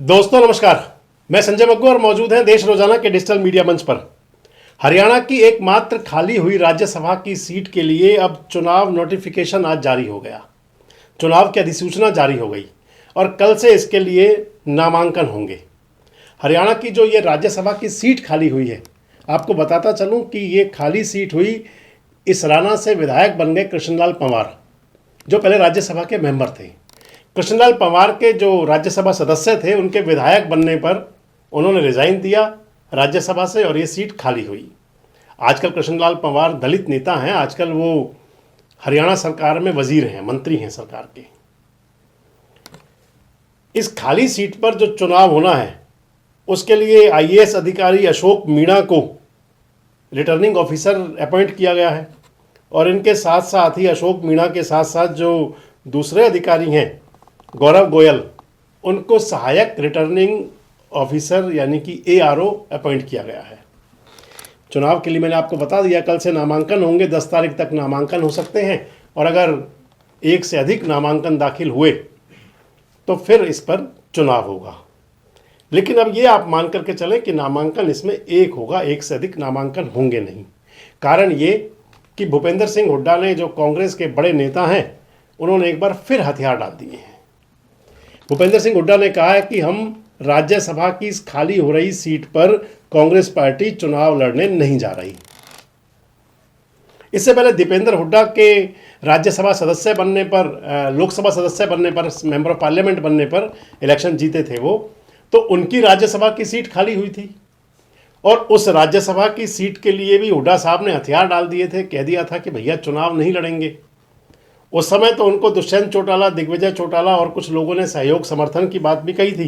दोस्तों नमस्कार, मैं संजय मग्गू और मौजूद हैं देश रोजाना के डिजिटल मीडिया मंच पर। हरियाणा की एकमात्र खाली हुई राज्यसभा की सीट के लिए अब चुनाव नोटिफिकेशन आज जारी हो गया। चुनाव की अधिसूचना जारी हो गई और कल से इसके लिए नामांकन होंगे। हरियाणा की जो ये राज्यसभा की सीट खाली हुई है, आपको बताता चलूं कि ये खाली सीट हुई इसराना से विधायक बन गए कृष्णलाल पंवार, जो पहले राज्यसभा के मेंबर थे। कृष्णलाल पंवार के जो राज्यसभा सदस्य थे, उनके विधायक बनने पर उन्होंने रिजाइन दिया राज्यसभा से और ये सीट खाली हुई। आजकल कृष्णलाल पंवार दलित नेता हैं, आजकल वो हरियाणा सरकार में वजीर हैं, मंत्री हैं सरकार के। इस खाली सीट पर जो चुनाव होना है उसके लिए आईएएस अधिकारी अशोक मीणा को रिटर्निंग ऑफिसर अपॉइंट किया गया है और इनके साथ साथ ही अशोक मीणा के साथ साथ जो दूसरे अधिकारी हैं गौरव गोयल, उनको सहायक रिटर्निंग ऑफिसर यानी कि एआरओ अपॉइंट किया गया है। चुनाव के लिए मैंने आपको बता दिया कल से नामांकन होंगे, 10 तारीख तक नामांकन हो सकते हैं और अगर एक से अधिक नामांकन दाखिल हुए तो फिर इस पर चुनाव होगा। लेकिन अब ये आप मान करके चलें कि नामांकन इसमें एक होगा, एक से अधिक नामांकन होंगे नहीं। कारण ये कि भूपेंद्र सिंह हुड्डा ने, जो कांग्रेस के बड़े नेता हैं, उन्होंने एक बार फिर हथियार डाल दिए हैं। भूपेंद्र सिंह हुड्डा ने कहा है कि हम राज्यसभा की इस खाली हो रही सीट पर कांग्रेस पार्टी चुनाव लड़ने नहीं जा रही। इससे पहले दीपेंद्र हुड्डा के राज्यसभा सदस्य बनने पर, लोकसभा सदस्य बनने पर, मेंबर ऑफ पार्लियामेंट बनने पर इलेक्शन जीते थे वो, तो उनकी राज्यसभा की सीट खाली हुई थी और उस राज्यसभा की सीट के लिए भी हुड्डा साहब ने हथियार डाल दिए थे, कह दिया था कि भैया चुनाव नहीं लड़ेंगे। उस समय तो उनको दुष्यंत चौटाला, दिग्विजय चौटाला और कुछ लोगों ने सहयोग समर्थन की बात भी कही थी,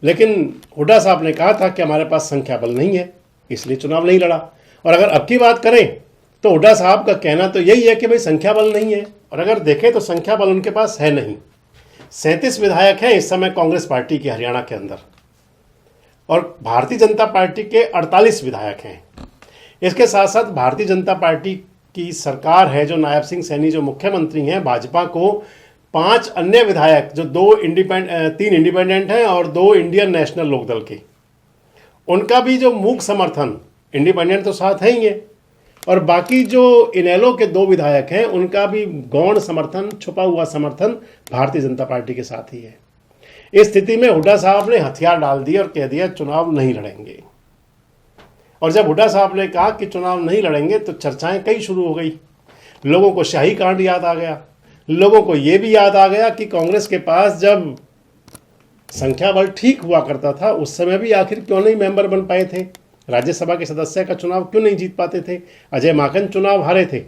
लेकिन हुड्डा साहब ने कहा था कि हमारे पास संख्या बल नहीं है, इसलिए चुनाव नहीं लड़ा। और अगर अब की बात करें तो हुड्डा साहब का कहना तो यही है कि भाई संख्या बल नहीं है, और अगर देखें तो संख्या बल उनके पास है नहीं। 37 विधायक हैं इस समय कांग्रेस पार्टी के हरियाणा के अंदर और भारतीय जनता पार्टी के 48 विधायक हैं। इसके साथ साथ भारतीय जनता पार्टी की सरकार है, जो नायब सिंह सैनी जो मुख्यमंत्री हैं भाजपा को, 5 अन्य विधायक जो 3 इंडिपेंडेंट हैं और 2 इंडियन नेशनल लोकदल के, उनका भी जो मूक समर्थन, इंडिपेंडेंट तो साथ है ही है, और बाकी जो इनेलो के 2 विधायक हैं उनका भी गौण समर्थन, छुपा हुआ समर्थन भारतीय जनता पार्टी के साथ ही है। इस स्थिति में हुड्डा साहब ने हथियार डाल दिए और कह दिया चुनाव नहीं लड़ेंगे। और जब हुड्डा साहब ने कहा कि चुनाव नहीं लड़ेंगे तो चर्चाएं कई शुरू हो गई। लोगों को शाही कांड याद आ गया, लोगों को यह भी याद आ गया कि कांग्रेस के पास जब संख्या बल ठीक हुआ करता था उस समय भी आखिर क्यों नहीं मेंबर बन पाए थे, राज्यसभा के सदस्य का चुनाव क्यों नहीं जीत पाते थे। अजय माकन चुनाव हारे थे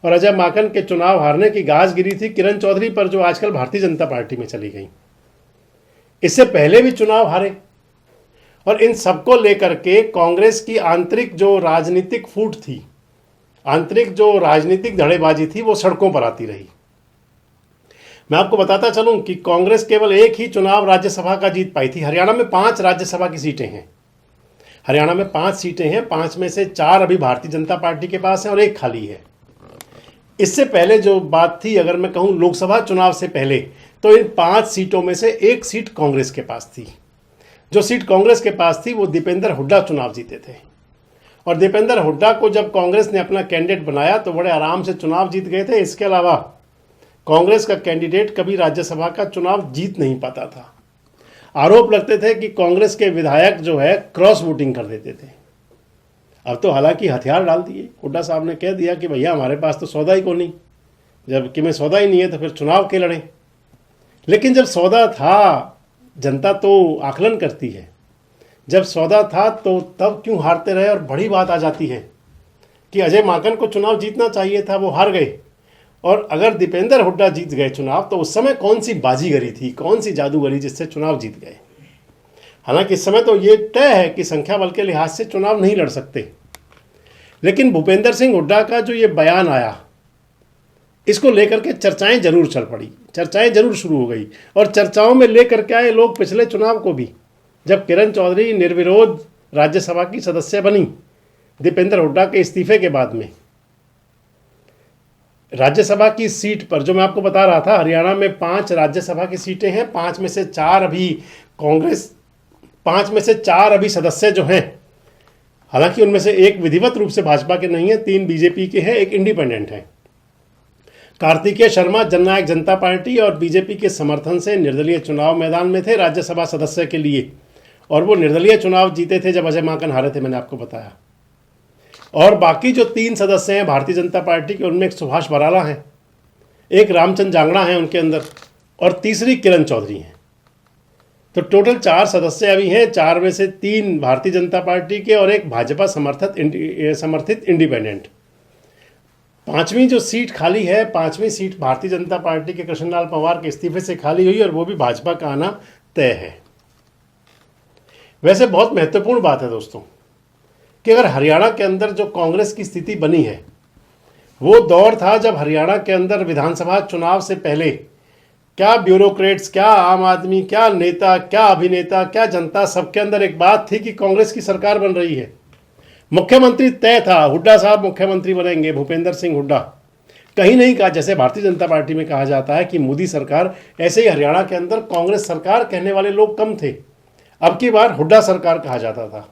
और अजय माकन के चुनाव हारने की गाज गिरी थी किरण चौधरी पर, जो आजकल भारतीय जनता पार्टी में चली गई। इससे पहले भी चुनाव हारे और इन सबको लेकर के कांग्रेस की आंतरिक जो राजनीतिक फूट थी, आंतरिक जो राजनीतिक धड़ेबाजी थी, वो सड़कों पर आती रही। मैं आपको बताता चलूं कि कांग्रेस केवल एक ही चुनाव राज्यसभा का जीत पाई थी। हरियाणा में 5 राज्यसभा की सीटें हैं, हरियाणा में 5 सीटें हैं, 5 में से 4 अभी भारतीय जनता पार्टी के पास है और 1 खाली है। इससे पहले जो बात थी, अगर मैं कहूं लोकसभा चुनाव से पहले, तो इन 5 सीटों में से 1 सीट कांग्रेस के पास थी। जो सीट कांग्रेस के पास थी वो दीपेंद्र हुड्डा चुनाव जीते थे और दीपेंद्र हुड्डा को जब कांग्रेस ने अपना कैंडिडेट बनाया तो बड़े आराम से चुनाव जीत गए थे। इसके अलावा कांग्रेस का कैंडिडेट कभी राज्यसभा का चुनाव जीत नहीं पाता था। आरोप लगते थे कि कांग्रेस के विधायक जो है क्रॉस वोटिंग कर देते थे। अब तो हालांकि हथियार डाल दिए, हुड्डा साहब ने कह दिया कि भैया हमारे पास तो सौदा ही को नहीं, जबकि में सौदा ही नहीं है तो फिर चुनाव के लड़ें। लेकिन जब सौदा था, जनता तो आकलन करती है, जब सौदा था तो तब क्यों हारते रहे। और बड़ी बात आ जाती है कि अजय माकन को चुनाव जीतना चाहिए था, वो हार गए, और अगर दीपेंद्र हुड्डा जीत गए चुनाव तो उस समय कौन सी बाजीगरी थी, कौन सी जादूगरी जिससे चुनाव जीत गए। हालांकि इस समय तो ये तय है कि संख्या बल के लिहाज से चुनाव नहीं लड़ सकते। लेकिन भूपेंद्र सिंह हुड्डा का जो ये बयान आया, इसको लेकर के चर्चाएं जरूर चल पड़ी, चर्चाएं जरूर शुरू हो गई। और चर्चाओं में लेकर के आए लोग पिछले चुनाव को भी, जब किरण चौधरी निर्विरोध राज्यसभा की सदस्य बनी दीपेंद्र हुड्डा के इस्तीफे के बाद में, राज्यसभा की सीट पर, जो मैं आपको बता रहा था, हरियाणा में 5 राज्यसभा की सीटें हैं, 5 में से 4 अभी कांग्रेस 5 में से 4 अभी सदस्य जो हैं, हालांकि उनमें से एक विधिवत रूप से भाजपा के नहीं है, 3 बीजेपी के हैं, एक इंडिपेंडेंट है। कार्तिकेय शर्मा जननायक जनता पार्टी और बीजेपी के समर्थन से निर्दलीय चुनाव मैदान में थे राज्यसभा सदस्य के लिए, और वो निर्दलीय चुनाव जीते थे जब अजय माकन हारे थे, मैंने आपको बताया। और बाकी जो 3 सदस्य हैं भारतीय जनता पार्टी के, उनमें एक सुभाष बराला हैं, एक रामचंद्र जांगड़ा हैं उनके अंदर, और तीसरी किरण चौधरी हैं। तो टोटल 4 सदस्य अभी हैं, 4 में से 3 भारतीय जनता पार्टी के और एक भाजपा समर्थित इंडिपेंडेंट। 5वीं जो सीट खाली है, 5वीं सीट भारतीय जनता पार्टी के कृष्णलाल पंवार के इस्तीफे से खाली हुई, और वो भी भाजपा का आना तय है। वैसे बहुत महत्वपूर्ण बात है दोस्तों कि अगर हरियाणा के अंदर जो कांग्रेस की स्थिति बनी है, वो दौर था जब हरियाणा के अंदर विधानसभा चुनाव से पहले क्या ब्यूरोक्रेट्स, क्या आम आदमी, क्या नेता, क्या अभिनेता, क्या जनता, सबके अंदर एक बात थी कि कांग्रेस की सरकार बन रही है। मुख्यमंत्री तय था, हुड्डा साहब मुख्यमंत्री बनेंगे, भूपेंद्र सिंह हुड्डा। कहीं नहीं कहा, जैसे भारतीय जनता पार्टी में कहा जाता है कि मोदी सरकार, ऐसे ही हरियाणा के अंदर कांग्रेस सरकार कहने वाले लोग कम थे। अब की बार हुड्डा सरकार कहा जाता था,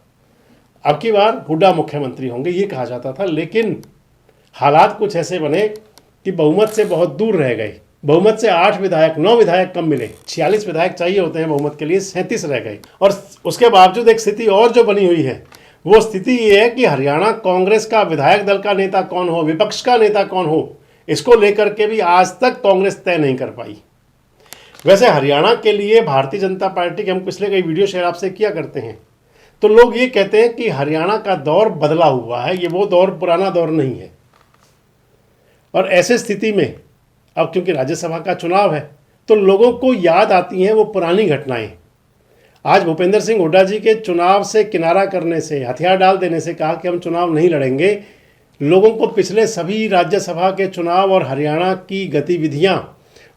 अब की बार हुड्डा मुख्यमंत्री होंगे, ये कहा जाता था। लेकिन हालात कुछ ऐसे बने कि बहुमत से बहुत दूर रह गए। बहुमत से 9 विधायक कम मिले। 46 विधायक चाहिए होते हैं बहुमत के लिए, 37 रह गए। और उसके बावजूद एक स्थिति और जो बनी हुई है, वो स्थिति ये है कि हरियाणा कांग्रेस का विधायक दल का नेता कौन हो, विपक्ष का नेता कौन हो, इसको लेकर के भी आज तक कांग्रेस तय नहीं कर पाई। वैसे हरियाणा के लिए भारतीय जनता पार्टी के हम पिछले कई वीडियो शेयर आपसे किया करते हैं, तो लोग ये कहते हैं कि हरियाणा का दौर बदला हुआ है, ये वो दौर पुराना दौर नहीं है। और ऐसे स्थिति में अब क्योंकि राज्यसभा का चुनाव है, तो लोगों को याद आती हैं वो पुरानी घटनाएं। आज भूपेंद्र सिंह हुड्डा जी के चुनाव से किनारा करने से, हथियार डाल देने से कहा कि हम चुनाव नहीं लड़ेंगे, लोगों को पिछले सभी राज्यसभा के चुनाव और हरियाणा की गतिविधियां,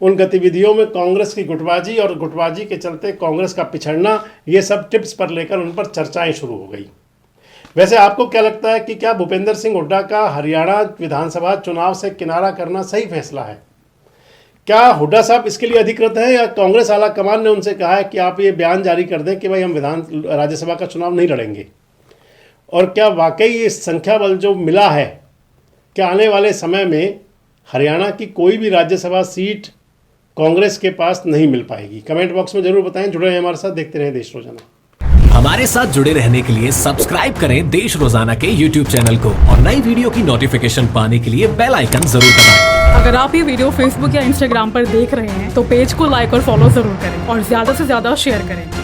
उन गतिविधियों में कांग्रेस की गुटबाजी और गुटबाजी के चलते कांग्रेस का पिछड़ना, ये सब टिप्स पर लेकर उन पर चर्चाएं शुरू हो गई। वैसे आपको क्या लगता है कि क्या भूपेंद्र सिंह हुड्डा का हरियाणा विधानसभा चुनाव से किनारा करना सही फैसला है? क्या हुड्डा साहब इसके लिए अधिकृत है, या कांग्रेस आला कमान ने उनसे कहा है कि आप ये बयान जारी कर दें कि भाई हम राज्यसभा का चुनाव नहीं लड़ेंगे? और क्या वाकई ये संख्या बल जो मिला है, क्या आने वाले समय में हरियाणा की कोई भी राज्यसभा सीट कांग्रेस के पास नहीं मिल पाएगी? कमेंट बॉक्स में जरूर बताएं। जुड़े रहें हमारे साथ, देखते रहें देश रोजाना। हमारे साथ जुड़े रहने के लिए सब्सक्राइब करें देश रोजाना के YouTube चैनल को, और नई वीडियो की नोटिफिकेशन पाने के लिए बेल आइकन जरूर दबाएं। अगर आप ये वीडियो Facebook या Instagram पर देख रहे हैं तो पेज को लाइक और फॉलो जरूर करें और ज्यादा से ज्यादा शेयर करें।